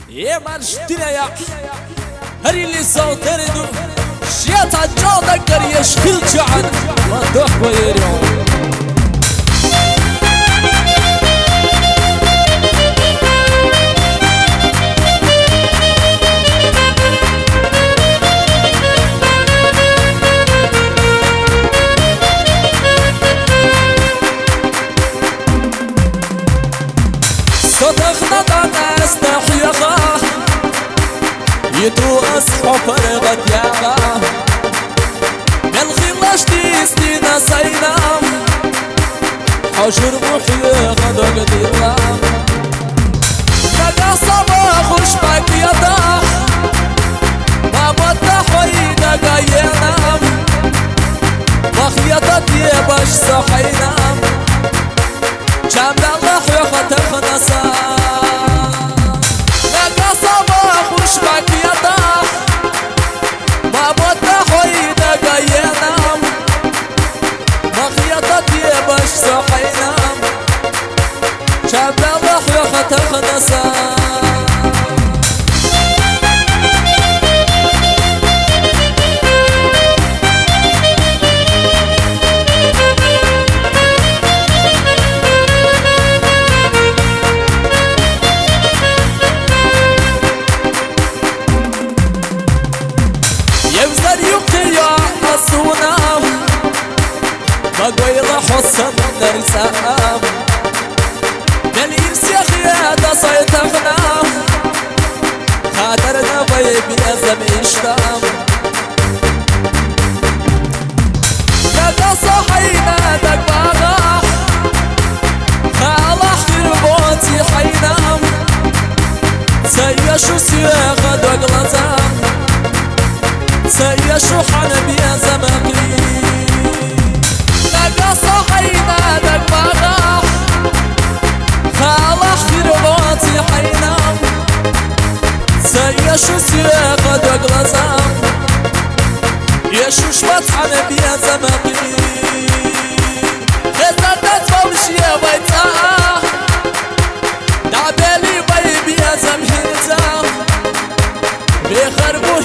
يا مرشتنا يا هري اللي صوتردو شيات عجال دقر يشكل جعل ما دوح ويريون صوتخنا دانا استحيخا يتو أصحو فرغت ياغا الخلاش تيستينا سينا حجر محيي غدا قديرا نقا صباح وشبك يداح ما مدحوي نقا ينام بخيطت يباش صحينا جامد الله يخطر خنسا نقا صباح وشبك يداح ما مدحوي نقا ينام بخيطت يباش صحينا جامد الله يخطر خنسا بقوي حسن نرسام دليل سيخيادة صيتخنا خاطرنا بيبي أزم إشتام لقى صحينا دق باغاح خالح في الموتي حينام سيشو سياخة دق لزام سيشو حنبي أزمقي صحينا دق باغاح خالح في رباطي حينام سيشو سياقة دق لزام يشو شبطحنا بيا زمقي خزادت فوشيا ويتا دعبالي بيبيا زمهرتا بيخربوه